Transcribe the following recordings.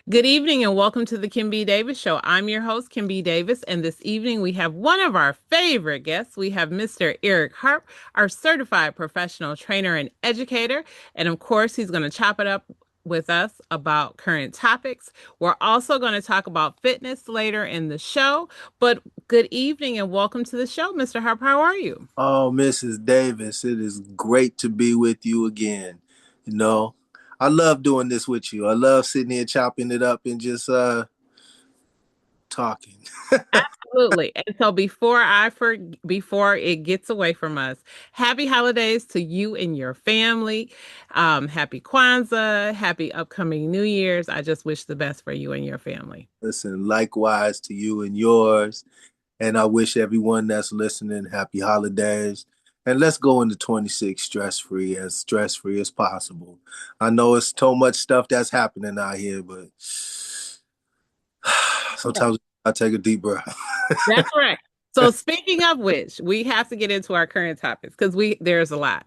Good evening and welcome to the Kim B. Davis Show. I'm your host, Kim B. Davis, and this evening we have one of our favorite guests. We have Mr. Eric Harp, our certified professional trainer and educator. And of course, he's going to chop it up with us about current topics. We're also going to talk about fitness later in the show. But good evening and welcome to the show, Mr. Harp. How are you? Oh, Mrs. Davis, it is great to be with you again. You know, I love doing this with you. I love sitting here chopping it up and just talking. Absolutely. And so before it gets away from us, happy holidays to you and your family. Happy Kwanzaa, happy upcoming New Year's. I just wish the best for you and your family. Listen, likewise to you and yours. And I wish everyone that's listening happy holidays. And let's go into 26 stress free as possible. I know it's so much stuff that's happening out here, but sometimes I take a deep breath. That's right. So speaking of which, we have to get into our current topics because we there's a lot.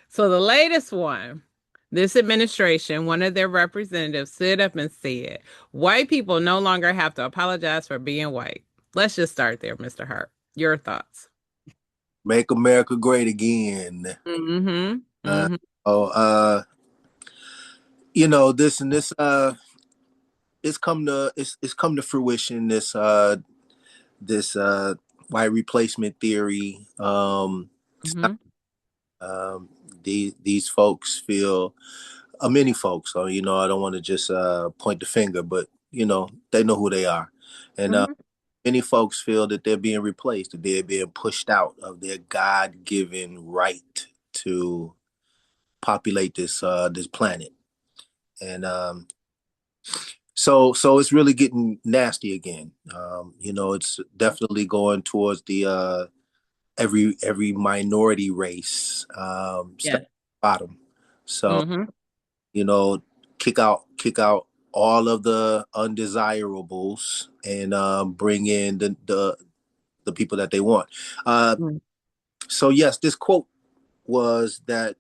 So the latest one, this administration, one of their representatives stood up and said, white people no longer have to apologize for being white. Let's just start there, Mr. Hart. Your thoughts. Make America great again. Mm-hmm. Uh, Mm-hmm. oh, this and this it's come to fruition, this white replacement theory. Mm-hmm. um these folks feel, many folks, so I don't want to just point the finger, but they know who they are. And Mm-hmm. many folks feel that they're being replaced, that they're being pushed out of their God-given right to populate this planet. And so it's really getting nasty again. It's definitely going towards the every minority race step Yes. bottom. So Mm-hmm. you know, kick out all of the undesirables and bring in the people that they want. Uh, so yes, this quote was that.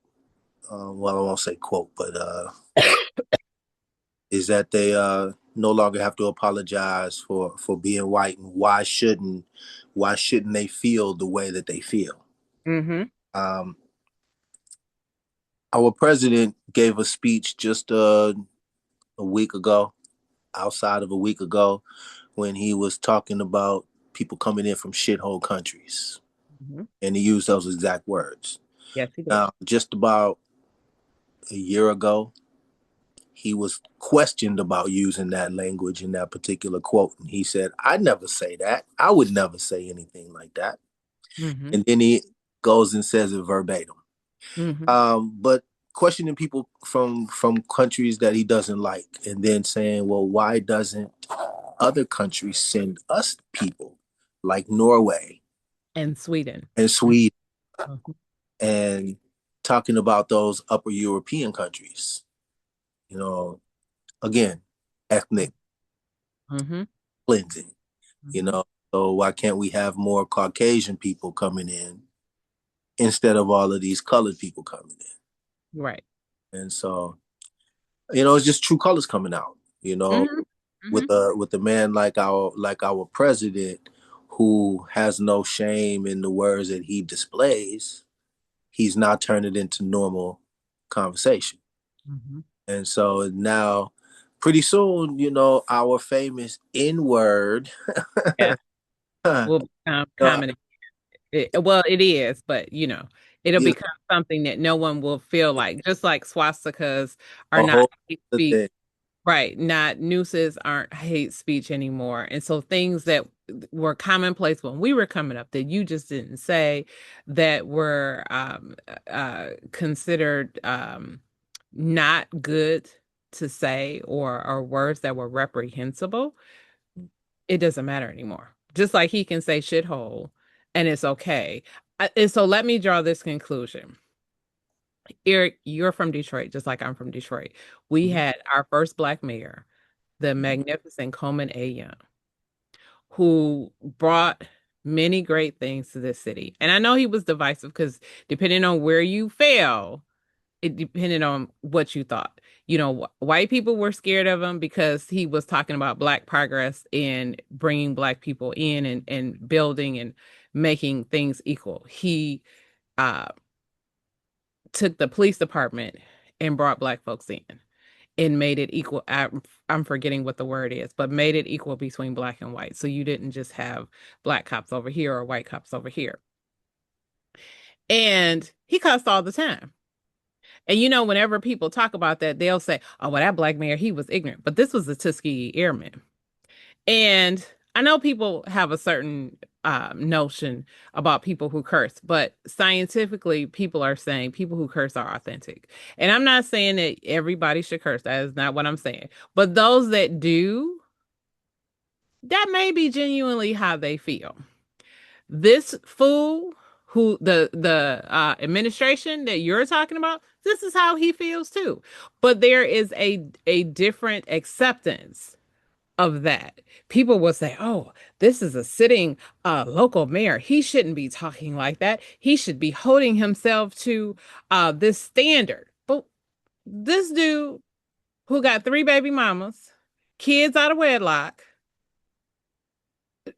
Well, I won't say quote, but is that they no longer have to apologize for being white, and why shouldn't they feel the way that they feel? Mm-hmm. Um, our president gave a speech just a week ago, outside of a week ago, when he was talking about people coming in from shithole countries, Mm-hmm. and he used those exact words. Yes, he did. Now, just about a year ago, he was questioned about using that language in that particular quote. And he said, I never say that. I would never say anything like that. Mm-hmm. And then he goes and says it verbatim. Mm-hmm. But questioning people from countries that he doesn't like, and then saying, well, why doesn't other countries send us people like Norway And Sweden. and Sweden, Mm-hmm. and talking about those upper European countries? You know, again, ethnic Mm-hmm. cleansing. you Mm-hmm. know. So why can't we have more Caucasian people coming in instead of all of these colored people coming Right. in? And so, it's just true colors coming out, Mm-hmm. with Mm-hmm. a man like our president, who has no shame in the words that he displays. He's not turned it into normal conversation. Mm-hmm. And so now, pretty soon, our famous N word. Yes. Will become common. Well, it is, but it'll Yeah, become something that no one will feel like. Just like swastikas are a not whole hate other speech, thing. right? Not nooses aren't hate speech anymore. And so things that were commonplace when we were coming up that you just didn't say, that were considered not good to say, or words that were reprehensible, it doesn't matter anymore. Just like he can say shithole and it's okay. And so let me draw this conclusion. Eric, you're from Detroit, just like I'm from Detroit. We Mhm. had our first black mayor, the magnificent Coleman A. Young, who brought many great things to this city. And I know he was divisive because depending on where you fell, it depended on what you thought. White people were scared of him because he was talking about black progress and bringing black people in and building and making things equal. He uh, took the police department and brought black folks in and made it equal. I'm forgetting what the word is, but made it equal between black and white. So you didn't just have black cops over here or white cops over here. And he cussed all the time. And whenever people talk about that, they'll say, "Oh, well, that black mayor, he was ignorant." But this was the Tuskegee Airmen. And I know people have a certain notion about people who curse, but scientifically, people are saying people who curse are authentic. And I'm not saying that everybody should curse. That is not what I'm saying. But those that do, that may be genuinely how they feel. This fool who the administration that you're talking about, this is how he feels too. But there is a different acceptance of that. People will say, "Oh, this is a sitting local mayor. He shouldn't be talking like that. He should be holding himself to this standard." But this dude who got three baby mamas, kids out of wedlock,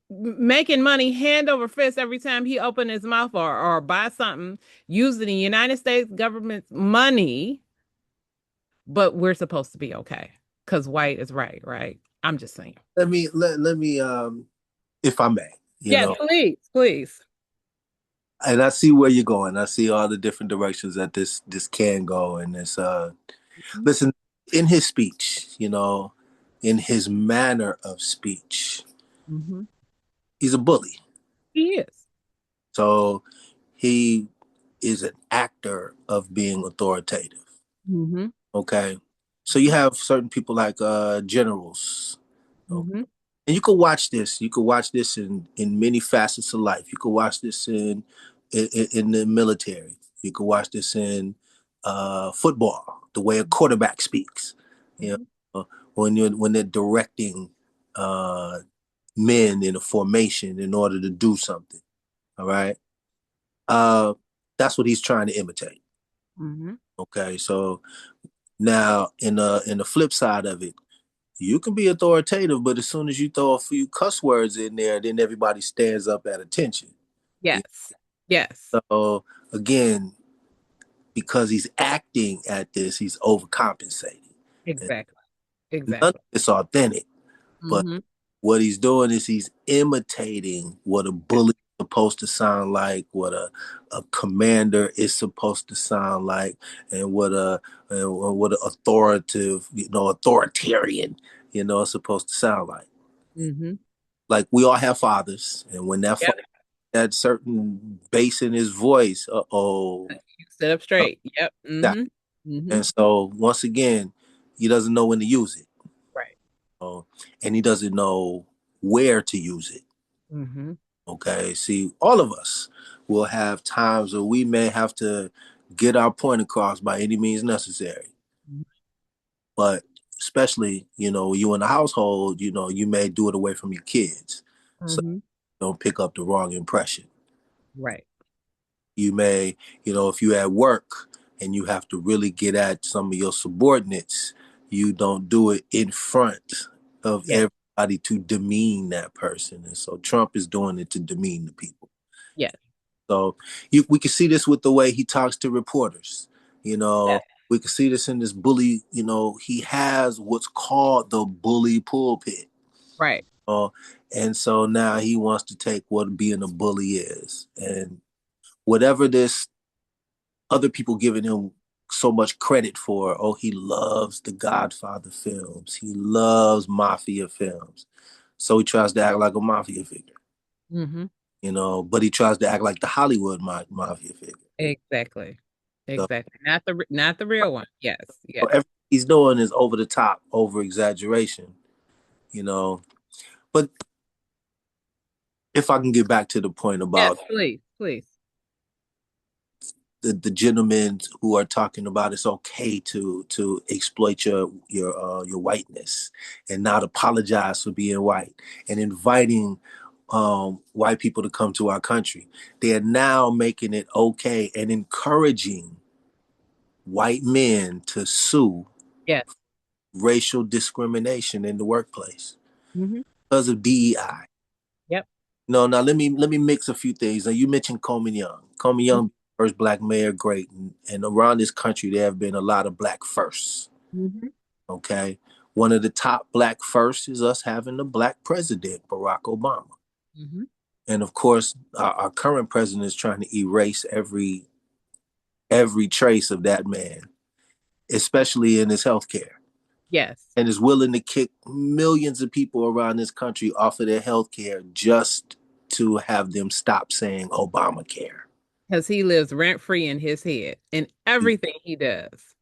making money hand over fist every time he opened his mouth or buy something using the United States government's money, but we're supposed to be okay because white is right, right? I'm just saying. Let me if I may, Yes, please, please. and I see where you're going. I see all the different directions that this can go, and this listen, in his speech, in his manner of speech, Mm-hmm. he's a bully. He is. So he is an actor of being authoritative. Mm-hmm. Okay. So you have certain people like generals. Okay. Mm-hmm. And you could watch this. You could watch this in many facets of life. You could watch this in the military. You could watch this in football, the way a quarterback speaks. You Mm-hmm. know, when they're directing uh, men in a formation in order to do something. All right. Uh, that's what he's trying to imitate. Mm-hmm. Okay. So now in the flip side of it, you can be authoritative, but as soon as you throw a few cuss words in there, then everybody stands up at attention. Yeah. Yes. Yes. So again, because he's acting at this, he's overcompensating. And Exactly. none of Exactly. it's authentic, but Mm-hmm. what he's doing is he's imitating what a bully is supposed to sound like, what a commander is supposed to sound like, and what an authoritative, authoritarian, is supposed to sound like. Mm-hmm. Like we all have fathers, and when that Yep. that certain bass in his voice, You sit up straight. Yep. that. Mm-hmm. Mm-hmm. And so once again, he doesn't know when to use it, Right. uh, and he doesn't know where to use it. Mm-hmm. Okay, see, all of us will have times where we may have to get our point across by any means necessary. But especially, you in the household, you may do it away from your kids, so Mm-hmm. don't pick up the wrong impression. Right. You may, if you at work and you have to really get at some of your subordinates, you don't do it in front of Yes. everybody to demean that person. And so Trump is doing it to demean the people. Yes. So we can see this with the way he talks to reporters. You Yes. know, we can see this in this bully. He has what's called the bully pulpit. Right. Uh, and so now he wants to take what being a bully is, and whatever this other people giving him so much credit for. Oh, he loves the Godfather films. He loves mafia films. So he tries to act like a mafia figure, Mm-hmm. but he tries to act like the Hollywood mafia figure. Exactly. So, Exactly. Not the real one. Yes. so Yes. everything he's doing is over the top, over exaggeration, you know. But if I can get back to the point Yes. about Please. Please. the gentlemen who are talking about it's okay to exploit your whiteness and not apologize for being white and inviting white people to come to our country. They are now making it okay and encouraging white men to sue Yes. racial discrimination in the workplace Hmm. because of DEI. Yep. No, now let me mix a few things. Now you mentioned Coleman Young. Coleman Young, first black mayor, great, and around this country there have been a lot of black firsts. Hmm. Okay, one of the top black firsts is us having the black president, Barack Obama, Hmm. and of course our current president is trying to erase every trace of that man, especially in his health care, Yes. and is willing to kick millions of people around this country off of their health care just to have them stop saying Obamacare. Because he lives rent free in his head in everything he does.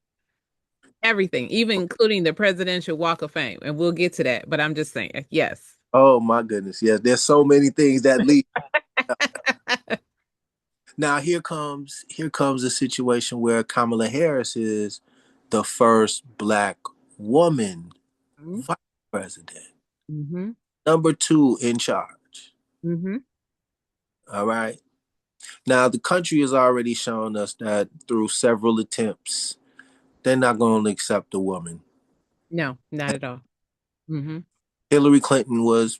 Everything, even including the Presidential Walk of Fame. And we'll get to that. But I'm just saying, yes. Oh my goodness, yes, there's so many things that lead. Now here comes a situation where Kamala Harris is the first black woman vice president, Mm-hmm. number two in charge. Mm-hmm. All right. Now the country has already shown us that through several attempts, they're not going to accept a woman. No, not at all. Mm-hmm. Hillary Clinton was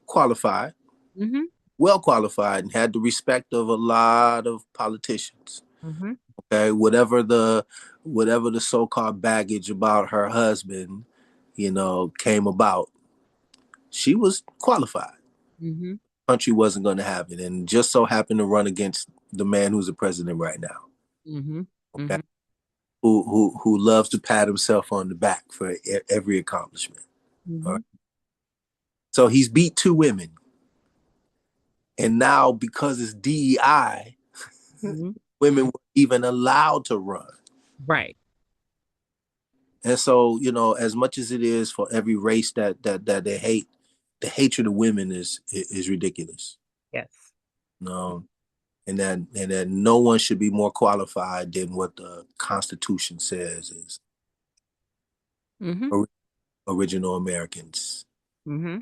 qualified, Mm-hmm. well qualified, and had the respect of a lot of politicians. Mm-hmm. Okay, whatever the so-called baggage about her husband, came about, she was qualified. Mm-hmm. Country wasn't going to have it, and just so happened to run against the man who's the president right now. Mm-hmm. Okay, Mm-hmm. who loves to pat himself on the back for every accomplishment. All Mm-hmm. right, so he's beat two women, and now because it's DEI, Mm-hmm. women were even allowed to run. Right. And so, as much as it is for every race that they hate, the hatred of women is ridiculous. Yes. No, and that no one should be more qualified than what the Constitution says is Mm-hmm. original Americans. Mm-hmm.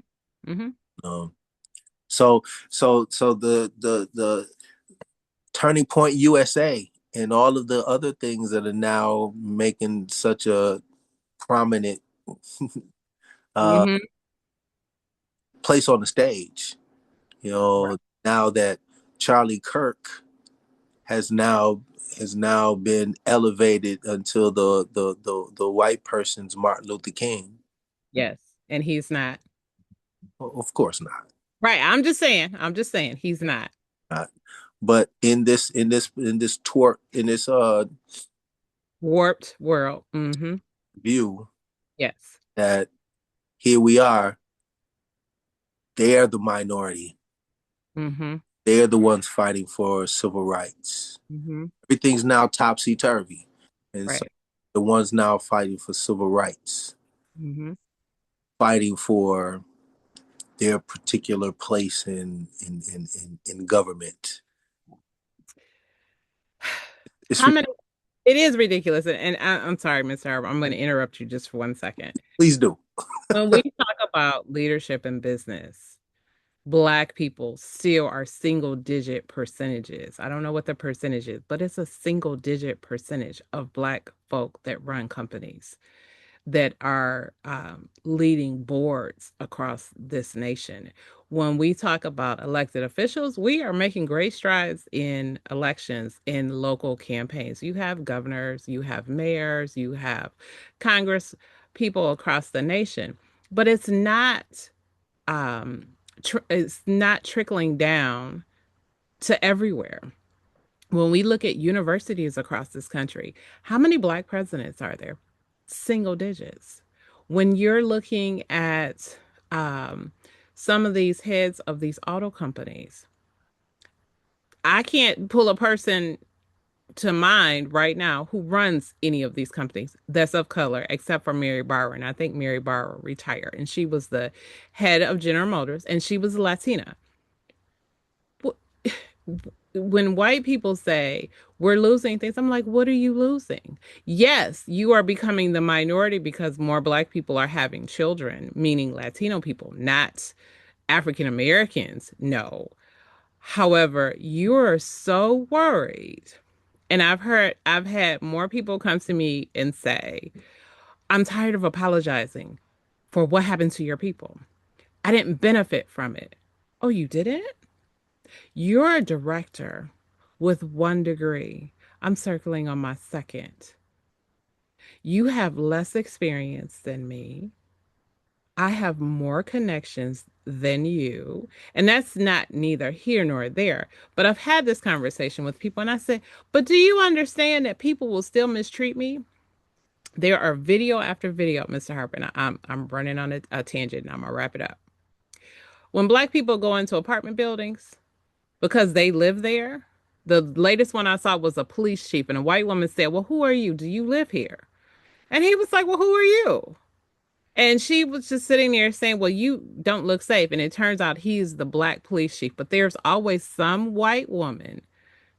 Mm-hmm. Um, so the Turning Point USA and all of the other things that are now making such a prominent uh, Mm-hmm. place on the stage. Right. Now that Charlie Kirk has now been elevated until the white person's Martin Luther King. Yes. And he's not. Well, of course not. Right. I'm just saying. I'm just saying he's not. Not. But in this tort in this Warped world. Mm-hmm. view Yes. that here we are, they're the minority. Mm-hmm. They're the ones fighting for civil rights. Mm-hmm. Everything's now topsy turvy, and so Right. the ones now fighting for civil rights, Mm-hmm. fighting for their particular place in government. It's How many? It is ridiculous. And I'm sorry, Mr. Harper. I'm going to interrupt you just for 1 second. Please do. When we talk about leadership in business, Black people still are single digit percentages. I don't know what the percentage is, but it's a single digit percentage of Black folk that run companies that are leading boards across this nation. When we talk about elected officials, we are making great strides in elections, in local campaigns. You have governors, you have mayors, you have Congress people across the nation, but um, it's not trickling down to everywhere. When we look at universities across this country, how many Black presidents are there? Single digits. When you're looking at um, some of these heads of these auto companies, I can't pull a person to mind right now who runs any of these companies that's of color, except for Mary Barra. And I think Mary Barra retired, and she was the head of General Motors, and she was Latina. When white people say we're losing things, I'm like, what are you losing? Yes, you are becoming the minority because more Black people are having children, meaning Latino people, not African Americans. No. However, you're so worried And I've had more people come to me and say, I'm tired of apologizing for what happened to your people. I didn't benefit from it. Oh, you didn't? You're a director with 1 degree. I'm circling on my second. You have less experience than me. I have more connections than you. And that's not neither here nor there. But I've had this conversation with people and I said, but do you understand that people will still mistreat me? There are video after video, Mr. Harper, and I'm running on a tangent and I'm gonna wrap it up. When black people go into apartment buildings because they live there, the latest one I saw was a police chief, and a white woman said, well, who are you? Do you live here? And he was like, well, who are you? And she was just sitting there saying, well, you don't look safe. And it turns out he's the black police chief. But there's always some white woman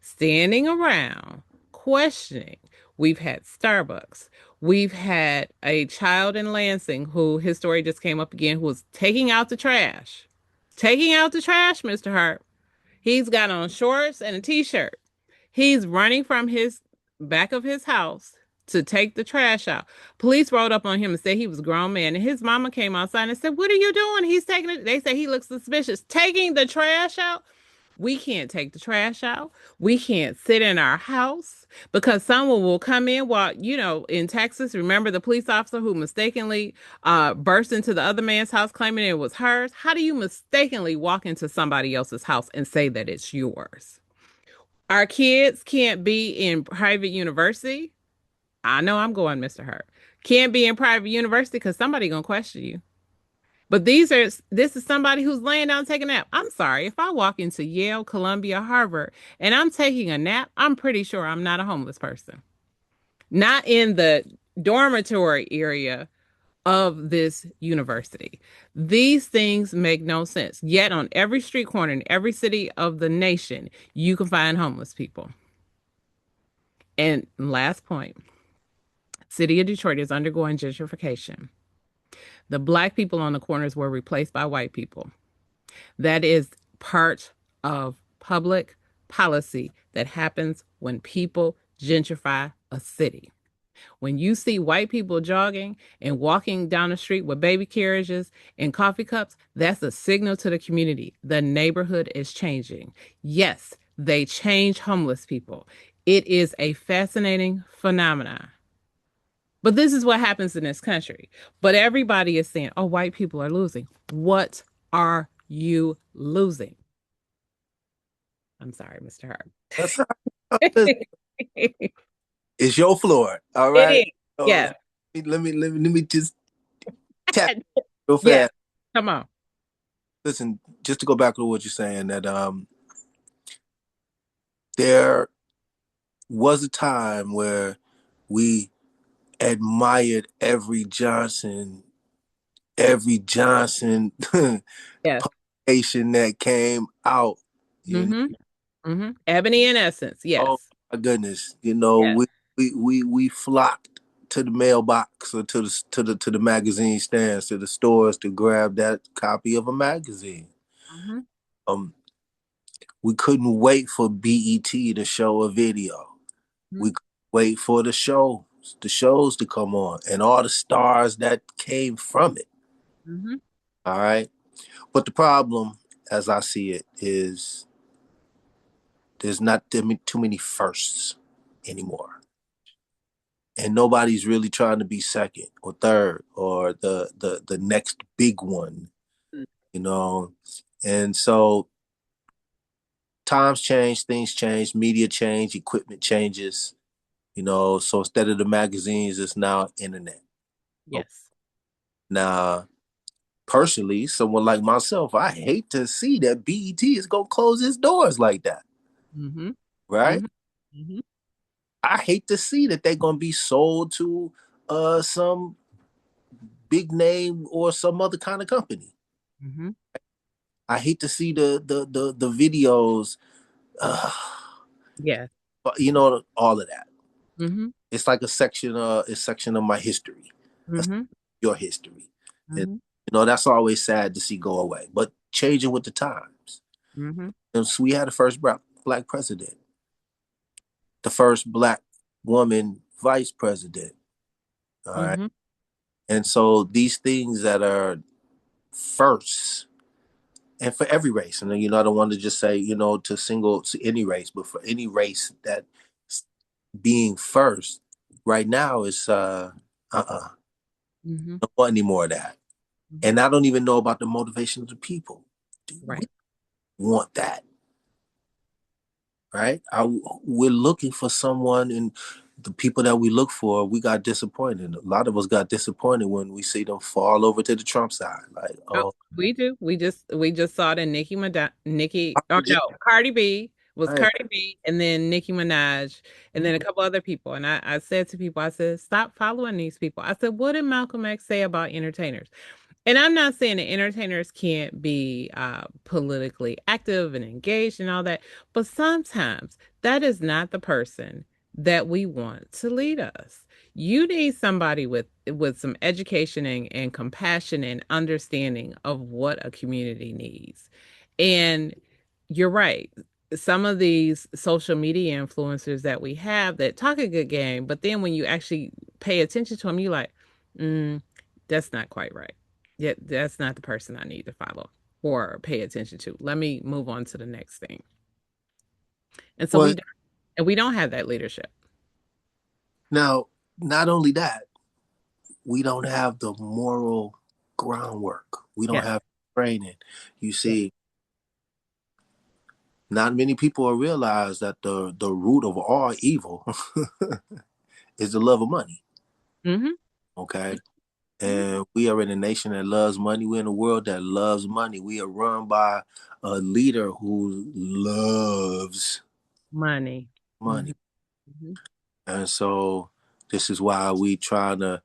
standing around questioning. We've had Starbucks. We've had a child in Lansing who his story just came up again, who was taking out the trash. Taking out the trash, Mr. Hart. He's got on shorts and a t-shirt. He's running from his back of his house to take the trash out. Police rolled up on him and said he was a grown man. And his mama came outside and said, what are you doing? He's taking it. They said he looks suspicious. Taking the trash out? We can't take the trash out. We can't sit in our house because someone will come in while, in Texas, remember the police officer who mistakenly burst into the other man's house claiming it was hers? How do you mistakenly walk into somebody else's house and say that it's yours? Our kids can't be in private university. I know I'm going, Mr. Hurt. Can't be in private university because somebody gonna question you. But this is somebody who's laying down taking a nap. I'm sorry, if I walk into Yale, Columbia, Harvard, and I'm taking a nap, I'm pretty sure I'm not a homeless person. Not in the dormitory area of this university. These things make no sense. Yet on every street corner in every city of the nation, you can find homeless people. And last point, city of Detroit is undergoing gentrification. The black people on the corners were replaced by white people. That is part of public policy that happens when people gentrify a city. When you see white people jogging and walking down the street with baby carriages and coffee cups, that's a signal to the community. The neighborhood is changing. Yes, they change homeless people. It is a fascinating phenomenon. But this is what happens in this country. But everybody is saying, oh, white people are losing. What are you losing? I'm sorry, Mr. Hart. That's all right. It It's your floor. All right. is. So Yeah. let me just tap real Yeah. fast. Come on. Listen, just to go back to what you're saying, that there was a time where we admired every Johnson Yes. publication that came out. You know, Mm-hmm. Mm-hmm. Ebony in essence. oh Yes. my goodness, you know, Yes. we flocked to the mailbox or to the magazine stands, to the stores to grab that copy of a magazine. Mm-hmm. Um, we couldn't wait for BET to show a video. We couldn't wait for the shows to come on, and all the stars that came from it. Mm-hmm. All right. But the problem, as I see it, is there's not too many firsts anymore. And nobody's really trying to be second or third or the next big one, you know. And so times change, things change, media change, equipment changes, you know. So instead of the magazines, it's now internet. Okay. Yes. Now, personally, someone like myself, I hate to see that BET is gonna close its doors like that. Mm-hmm. Right? Mm-hmm. Mm-hmm. I hate to see that they're gonna be sold to some big name or some other kind of company. Mm-hmm. I hate to see the videos, uh, Yes. you know, all of that. Mm-hmm. It's like a section of my history, Mm-hmm. your history, and Mm-hmm. that's always sad to see go away. But changing with the times. Mm-hmm. And so we had the first black president. the first black woman vice president. All right. Mm-hmm. And so these things that are first, and for every race, and I don't want to just say, to single to any race, but for any race that being first right now is Mm-hmm. don't want any more of that. Mm-hmm. And I don't even know about the motivation of the people. We Right. want that, right? We're looking for someone, and the people that we look for, we got disappointed. A lot of us got disappointed when we see them fall over to the Trump side. Like, Oh, oh, we do. We just saw it in Nicki, oh just, no, Cardi B was hey, Cardi B and then Nicki Minaj and then a couple other people. And I said to people, I said, stop following these people. I said, what did Malcolm X say about entertainers? And I'm not saying that entertainers can't be politically active and engaged and all that, but sometimes that is not the person that we want to lead us. You need somebody with some education and compassion and understanding of what a community needs. And you're right. Some of these social media influencers that we have that talk a good game, but then when you actually pay attention to them, you're like, mm, that's not quite right. Yeah, that's not the person I need to follow or pay attention to. Let me move on to the next thing. And so well, we don't have that leadership. now, not only that, we don't have the moral groundwork. We don't Yes. have training. You Yes. see, not many people realize that the root of all evil is the love of money. Mm-hmm. Okay. Hmm. And we are in a nation that loves money. We're in a world that loves money. We are run by a leader who loves Money. Mm-hmm. money. Hmm. And so this is why we try to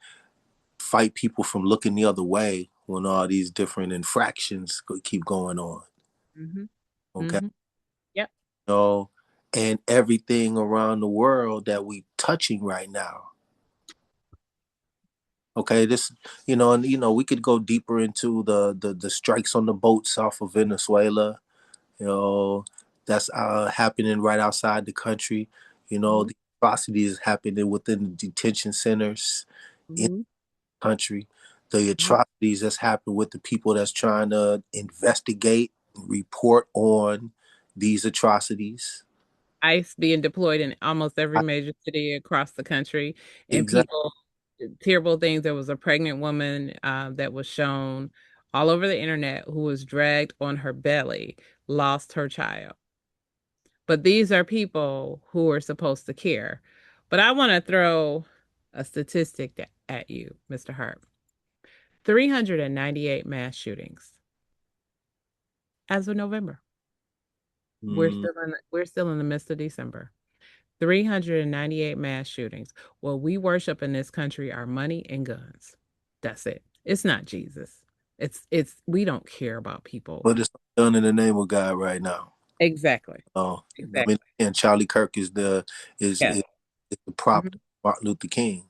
fight people from looking the other way when all these different infractions keep going on. Hmm. Okay. Hmm. Yep. So, and everything around the world that we touching right now. Okay, this, and we could go deeper into the strikes on the boats off of Venezuela. You know, that's happening right outside the country. Hmm. The atrocities happening within the detention centers in Hmm. the country. The Hmm. atrocities that's happened with the people that's trying to investigate, report on these atrocities. ICE being deployed in almost every I, major city across the country, and exactly. people, terrible things. There was a pregnant woman that was shown all over the internet who was dragged on her belly, lost her child. But these are people who are supposed to care. But I want to throw a statistic at you, Mr. Harp. 398 mass shootings as of November. Mm, We're still in the midst of December. 398 mass shootings. What we worship in this country are money and guns. That's it. It's not Jesus. It's we don't care about people. but it's done in the name of God right now. Exactly. I mean, Exactly. and Charlie Kirk is Yes. the prop Mhm. to Martin Luther King,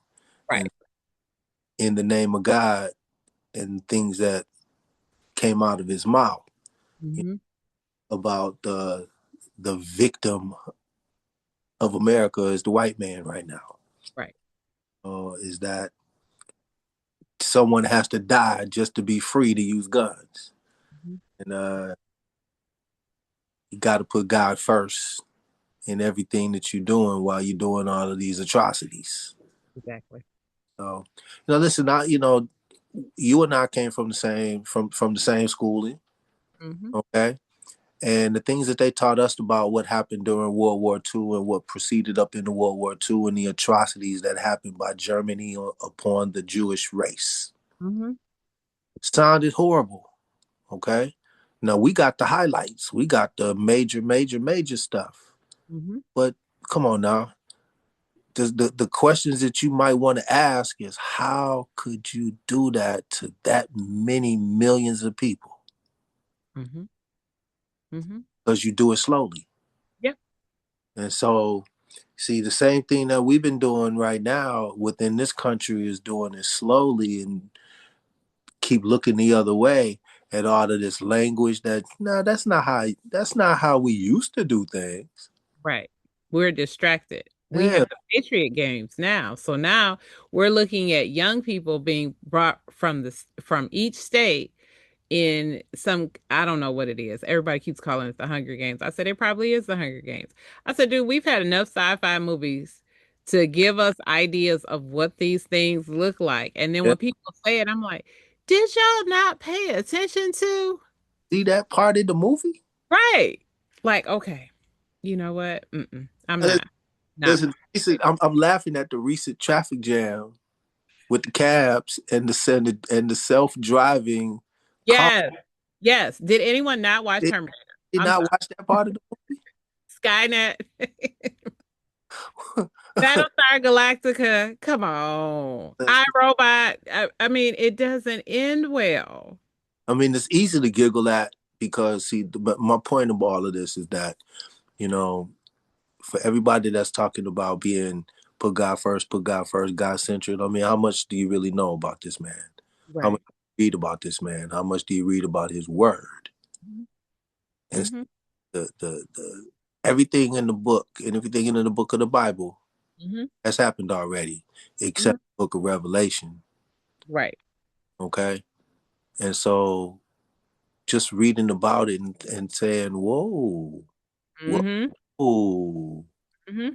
Right. and in the name of God and things that came out of his mouth Hmm. about the victim of America is the white man right now. Right. Is that someone has to die just to be free to use guns, Hmm. and you got to put God first in everything that you're doing while you're doing all of these atrocities. Exactly. So, listen, you and I came from the same schooling, Hmm. okay? And the things that they taught us about what happened during World War II and what proceeded up into World War II and the atrocities that happened by Germany upon the Jewish race Hmm. sounded horrible, okay? Now we got the highlights, we got the major, major, major stuff, Hmm. but come on now. The questions that you might want to ask is how could you do that to that many millions of people? Hmm. Hmm. Because you do it slowly. Yep. And so, see, the same thing that we've been doing right now within this country is doing it slowly and keep looking the other way at all of this language that no, that's not how we used to do things. Right. We're distracted. We Yeah. have the Patriot games now. So now we're looking at young people being brought from from each state in some, I don't know what it is. Everybody keeps calling it the Hunger Games. I said it probably is the Hunger Games. I said, dude, we've had enough sci-fi movies to give us ideas of what these things look like. And then Yeah. when people say it, I'm like, did y'all not pay attention to? See that part in the movie? Right. Like, okay, you know what? I'm Uh, not. Listen, I'm laughing at the recent traffic jam with the cabs and the self-driving car. Yes. Yes. Did anyone not watch Did, Terminator? did I'm not sorry. watch that part of Skynet. the Battlestar Galactica. Come on. I Listen, Robot. I mean, it doesn't end well. I mean, it's easy to giggle at because see, but my point of all of this is that you know, for everybody that's talking about being put God first, God centered. I mean, how much do you really know about this man? How much Right. do you read about this man? How much do you read about his word? And Mm-hmm. the everything in the book and everything in the book of the Bible Mm-hmm. has happened already, Hmm. except the book of Revelation. Right. Okay, and so just reading about it and saying, "Whoa, Mm-hmm. whoa, Mm-hmm.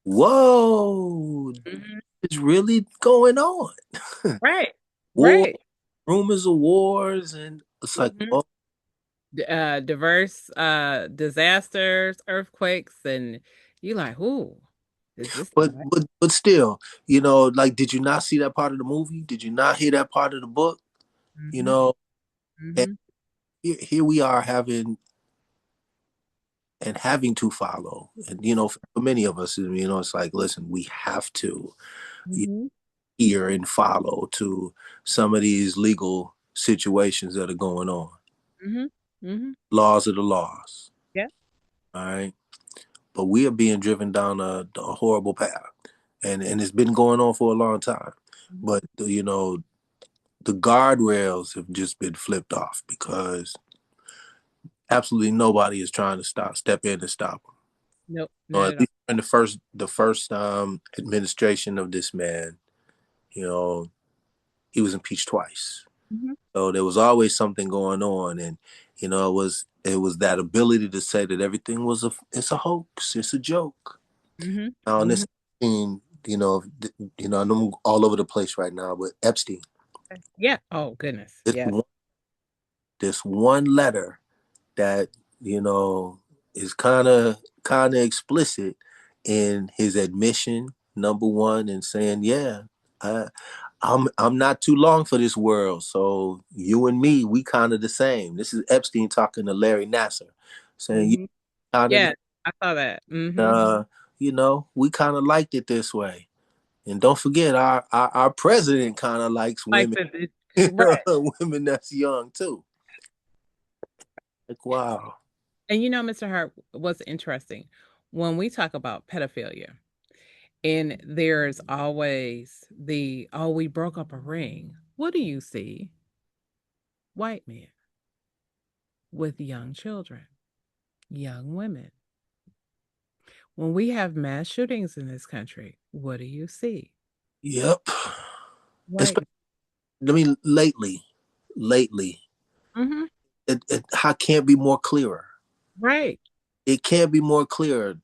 whoa, Hmm. it's really going on." Right. War, Right. rumors of wars, and it's like, Hmm. oh, Diverse disasters, earthquakes, and you like, ooh, is this the way? but still, like, did you not see that part of the movie? Did you not hear that part of the book? You Mm-hmm. know, and Mm-hmm. here we are having to follow, and for many of us, it's like, listen, we have to Mm-hmm. hear and follow to some of these legal situations that are going on. Mm-hmm. Mm-hmm. Laws are the laws, Yeah. all right, but we are being driven down a horrible path, and it's been going on for a long time. Mhm. But the guardrails have just been flipped off because absolutely nobody is trying to step in and stop them. Nope, Or not at at all. least in the first administration of this man, you know, he was impeached twice. Mm-hmm. So there was always something going on, and it was that ability to say that everything it's a hoax, it's a joke. Mm-hmm. Now in Mm-hmm. this scene, I know I'm all over the place right now, but Epstein, Yeah. Oh goodness. this Yes. one, this one letter that you know is kind of explicit in his admission, number one, and saying, yeah, I, I'm not too long for this world, so you and me, we kind of the same. This is Epstein talking to Larry Nasser, saying you Mm-hmm. kind of Yeah. I saw that. Mm-hmm. we kind of liked it this way. And don't forget, our president kind of likes Like women, the right. women that's young too. Like, wow. And you know, Mr. Hart, what's interesting when we talk about pedophilia, and there's always the, oh, we broke up a ring. What do you see? White men with young children, young women. When we have mass shootings in this country, what do you see? Yep. White. Especially, I mean, lately, Mm-hmm. it how can't be more clearer. Right. It can't be more clear.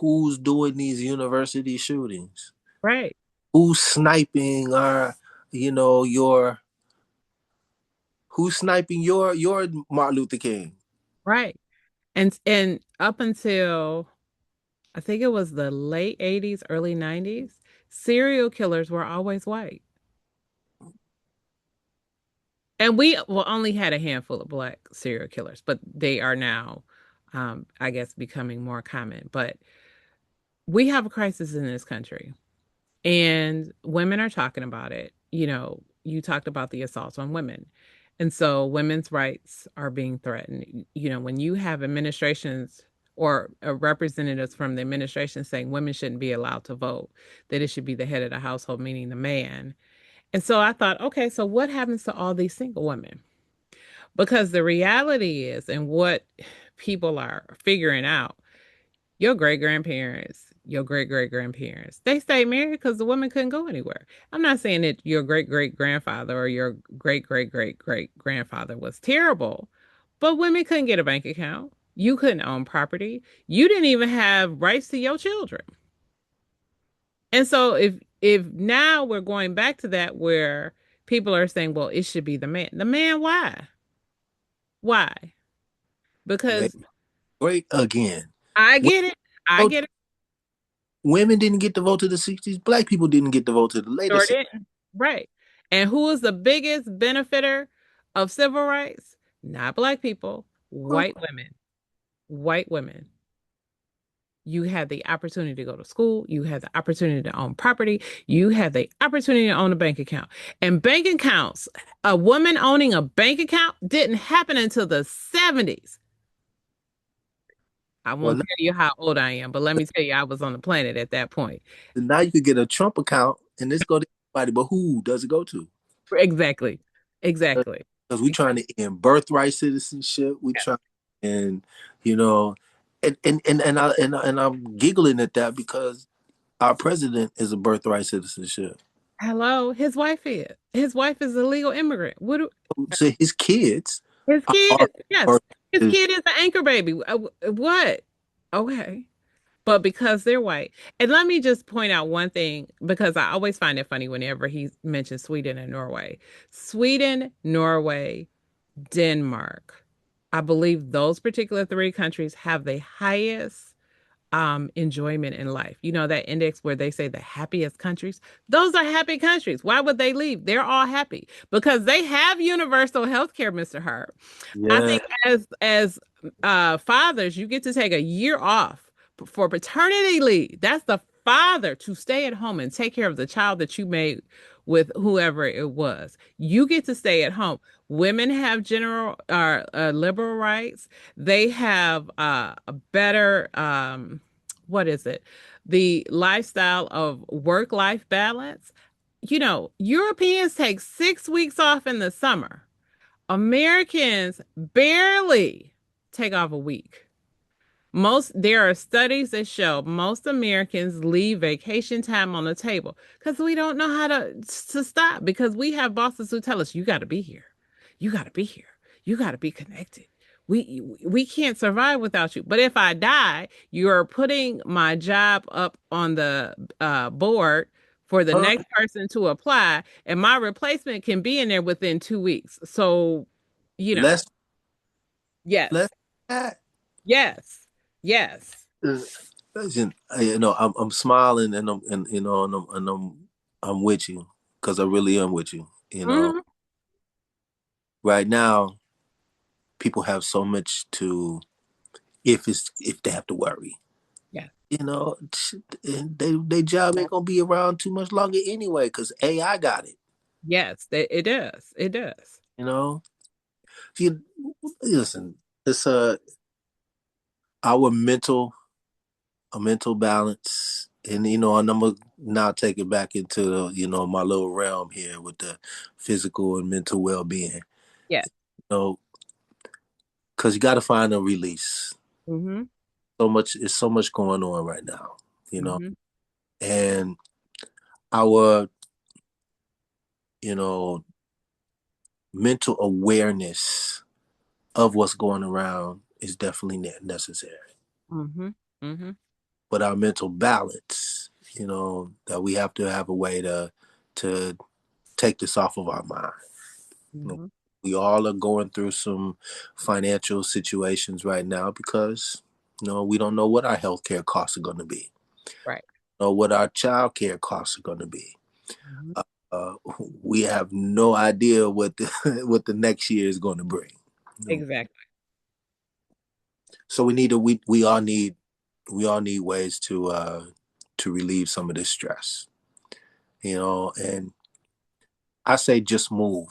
Who's doing these university shootings? Right. Who's sniping your who's sniping your Martin Luther King? Right. And up until I think it was the late 80s, early 90s, serial killers were always white. And we well only had a handful of black serial killers, but they are now I guess becoming more common. But we have a crisis in this country and women are talking about it. You know, you talked about the assaults on women. And so women's rights are being threatened. You know, when you have administrations or representatives from the administration saying women shouldn't be allowed to vote, that it should be the head of the household, meaning the man. And so I thought, okay, so what happens to all these single women? Because the reality is, and what people are figuring out, your great grandparents your great great grandparents. They stayed married because the woman couldn't go anywhere. I'm not saying that your great great grandfather or your great great great great grandfather was terrible, but women couldn't get a bank account. You couldn't own property. You didn't even have rights to your children. And so if now we're going back to that where people are saying, well, it should be the man. The man, why? Why? Great, Because great again. I Women, get it. I vote- get it. women didn't get to vote to the 60s. Black people didn't get to vote to the later Sure 60s. didn't. Right. And who is the biggest benefiter of civil rights? Not black people, white women. White women. You had the opportunity to go to school. You had the opportunity to own property. You had the opportunity to own a bank account. And bank accounts, a woman owning a bank account didn't happen until the 70s. I Well, won't tell you how old I am, but let me tell you, I was on the planet at that point. now you could get a Trump account and this go to everybody, but who does it go to? Exactly. Exactly. Because we trying to end birthright citizenship. We trying and you know, and I'm giggling at that because our president is a birthright citizenship. Hello, his wife is. His wife is a legal immigrant. What do, So his kids his are kid, yes. birth His citizens. kid is an anchor baby. What? Okay. But because they're white. And let me just point out one thing because I always find it funny whenever he mentions Sweden and Norway. Sweden, Norway, Denmark. I believe those particular three countries have the highest enjoyment in life. You know that index where they say the happiest countries? Those are happy countries. Why would they leave? They're all happy because they have universal health care, Mr. Hart. I Yeah, think as fathers, you get to take a year off for paternity leave. That's the father to stay at home and take care of the child that you made with whoever it was. You get to stay at home. Women have general liberal rights. They have a better what is it? The lifestyle of work-life balance. You know, Europeans take 6 weeks off in the summer. Americans barely take off a week. There are studies that show most Americans leave vacation time on the table because we don't know how to stop because we have bosses who tell us you got to be here. You got to be here. You got to be connected. We can't survive without you. But if I die, you're putting my job up on the board for the huh? next person to apply, and my replacement can be in there within 2 weeks. So, you know, Let's yes, let that. yes, yes. Listen, I'm smiling and I'm with you because I really am with you. Mhm. Right now people have so much to if they have to worry. Yeah. And they job ain't gonna be around too much longer anyway because AI got it. Yes, it does. It does. You know, you listen. It's our mental balance, and and I'm gonna now take it back into my little realm here with the physical and mental well being. Yeah. You know, because you got to find a release. Mm-hmm. It's so much going on right now. You know, Mm-hmm. and our you know mental awareness of what's going around is definitely necessary. Mm-hmm. Mm-hmm. But our mental balance, that we have to have a way to take this off of our mind. You know, Mm-hmm. we all are going through some financial situations right now because we don't know what our healthcare costs are going to be, Right. or what our child care costs are going to be. Mm-hmm. Uh, uh, we have no idea what the what the next year is going to bring. You know? Exactly. So we all need ways to relieve some of this stress. And I say just move.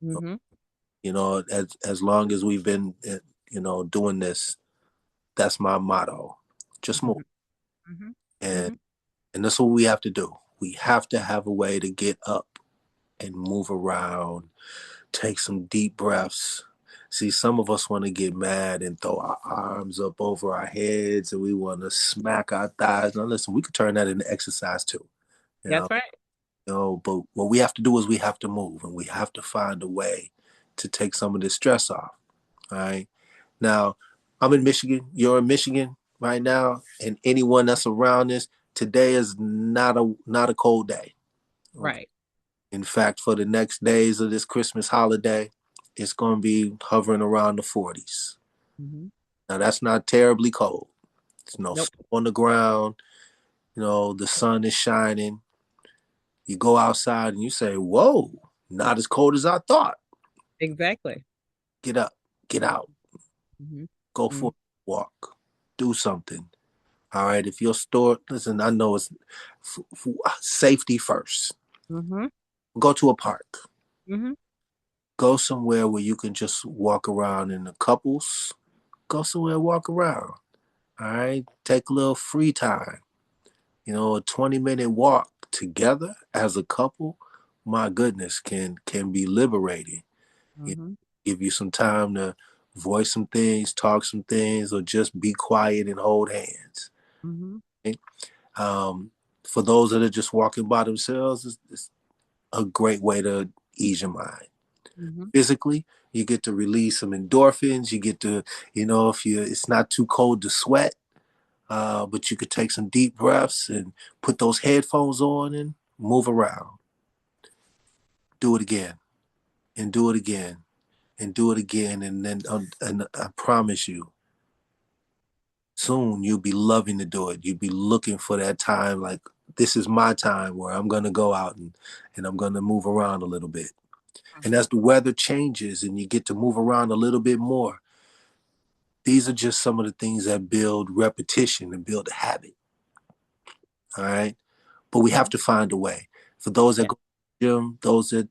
Mm-hmm. As long as we've been doing this, that's my motto. Just move. Mm-hmm. Mm-hmm. And Mm-hmm. and that's what we have to do. We have to have a way to get up and move around, take some deep breaths, See, some of us want to get mad and throw our arms up over our heads and we want to smack our thighs. Now, listen, we could turn that into exercise too. You know, That's right. but what we have to do is we have to move and we have to find a way to take some of this stress off. All right. Now, I'm in Michigan. You're in Michigan right now, and anyone that's around this, today is not a cold day. Okay. Right. In fact, for the next days of this Christmas holiday, it's going to be hovering around the 40s. Hmm. Now, that's not terribly cold. There's no Nope. snow on the ground. The sun is shining. You go outside and you say, whoa, not as cold as I thought. Exactly. Get up, get out, Hmm. go Hmm. for a walk, do something. All right. If your store, listen, I know it's safety first. Hmm. Go to a park. Hmm. Go somewhere where you can just walk around in the couples. Go somewhere, walk around. All right. Take a little free time. A 20-minute walk together as a couple, my goodness, can be liberating. It Hmm. give you some time to voice some things, talk some things, or just be quiet and hold hands. Hmm. Okay? For those that are just walking by themselves, it's a great way to ease your mind. Hmm. Physically, you get to release some endorphins. You get to, if it's not too cold to sweat, but you could take some deep breaths and put those headphones on and move around. Do it again and do it again and do it again. And then, and I promise you, soon you'll be loving to do it. You'll be looking for that time like, this is my time where I'm going to go out and I'm going to move around a little bit. And as the weather changes and you get to move around a little bit more, these are just some of the things that build repetition and build a habit. All right. But we have to find a way. For those that Yeah. go to the gym, those that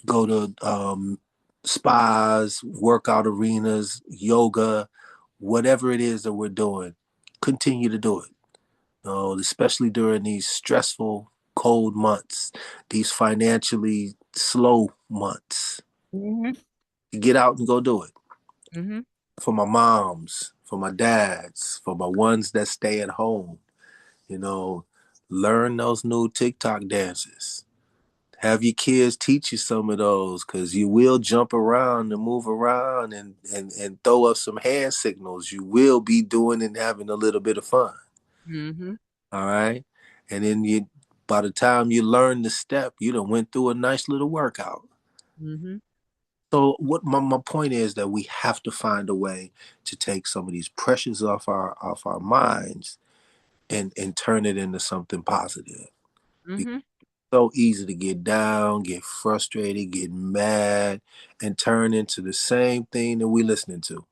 go to spas, workout arenas, yoga, whatever it is that we're doing, continue to do it. Especially during these stressful, cold months, these financially slow months. Hmm. Get out and go do it. Hmm. For my moms, for my dads, for my ones that stay at home, you know, learn those new TikTok dances. Have your kids teach you some of those because you will jump around and move around and throw up some hand signals. You will be doing and having a little bit of fun. Hmm. All right. And then by the time you learn the step, you done went through a nice little workout. Hmm. So what my point is that we have to find a way to take some of these pressures off our minds and turn it into something positive. Because Hmm. it's so easy to get down, get frustrated, get mad, and turn into the same thing that we listening to.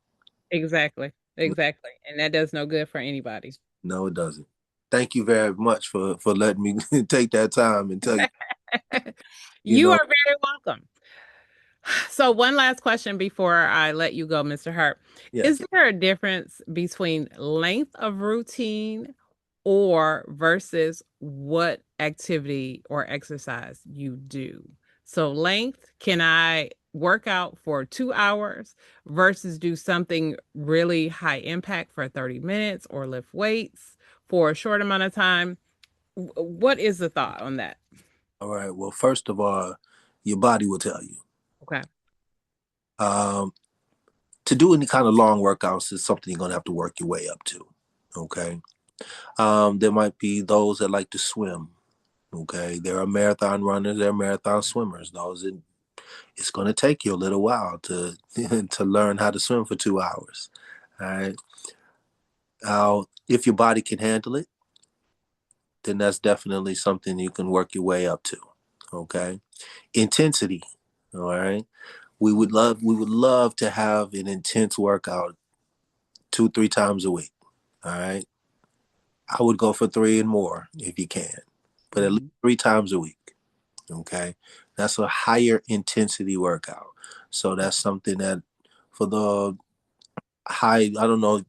Exactly. Exactly. And that does no good for anybody. No, it doesn't. Thank you very much for letting me take that time and tell you, you You know, are very welcome. So, one last question before I let you go, Mr. Hart. Is yes. there a difference between length of routine or versus what activity or exercise you do? So, length, can I work out for 2 hours versus do something really high impact for 30 minutes or lift weights for a short amount of time? What is the thought on that? All right. Well, first of all, your body will tell you. Okay. Um, to do any kind of long workouts is something you're gonna have to work your way up to. Okay. There might be those that like to swim. Okay. There are marathon runners, there are marathon swimmers. It's gonna take you a little while to to learn how to swim for 2 hours. All right. If your body can handle it, then that's definitely something you can work your way up to. Okay. Intensity. All right. We would love to have an intense workout 2-3 times a week. All right. I would go for three and more if you can, but at least Mhm. 3 times a week. Okay. That's a higher intensity workout. So that's something that for the high, I don't know,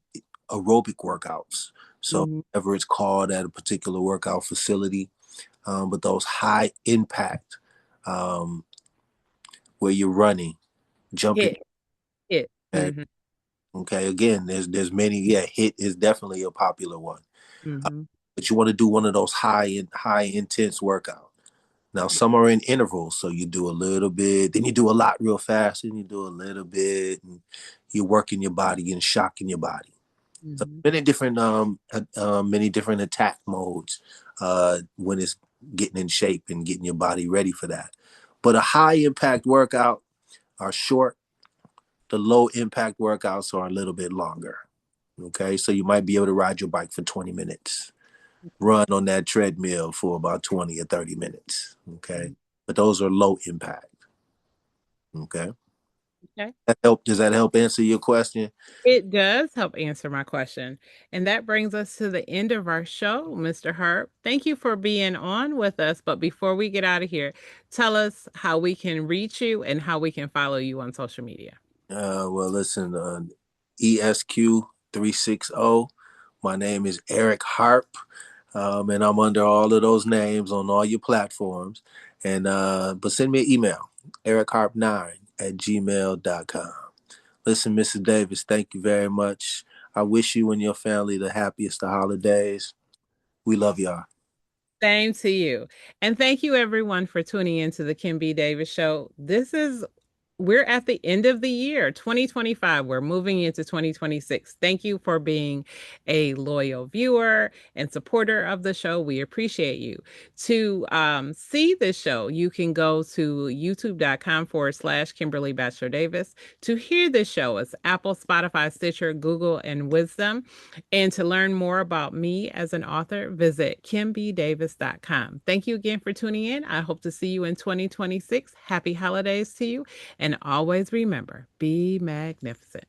aerobic workouts. So Mhm. whatever it's called at a particular workout facility, but those high impact, um, where you're running, jumping, Hit. It. Okay. Mm-hmm. Okay. Again, there's many. Yeah, hit is definitely a popular one. Mm-hmm. But you want to do one of those high intense workout. Now some are in intervals, so you do a little bit, then you do a lot real fast, and you do a little bit, and you're working your body and shocking your body. So Mm-hmm. many different attack modes when it's getting in shape and getting your body ready for that. But a high impact workout are short. The low impact workouts are a little bit longer. Okay, so you might be able to ride your bike for 20 minutes, run on that treadmill for about 20 or 30 minutes. Okay, but those are low impact. Okay, Okay. does that help answer your question? It does help answer my question. And that brings us to the end of our show, Mr. Harp. Thank you for being on with us. But before we get out of here, tell us how we can reach you and how we can follow you on social media. Well, listen, ESQ360. My name is Eric Harp, and I'm under all of those names on all your platforms. And but send me an email, ericharp9@gmail.com. Listen, Mrs. Davis, thank you very much. I wish you and your family the happiest of holidays. We love y'all. Same to you. And thank you everyone for tuning into the Kim B. Davis Show. We're at the end of the year, 2025. We're moving into 2026. Thank you for being a loyal viewer and supporter of the show. We appreciate you. To see this show, you can go to youtube.com/Kimberly Batchelor Davis. To hear this show, it's Apple, Spotify, Stitcher, Google, and Wisdom. And to learn more about me as an author, visit kimbdavis.com. Thank you again for tuning in. I hope to see you in 2026. Happy holidays to you. And always remember, be magnificent.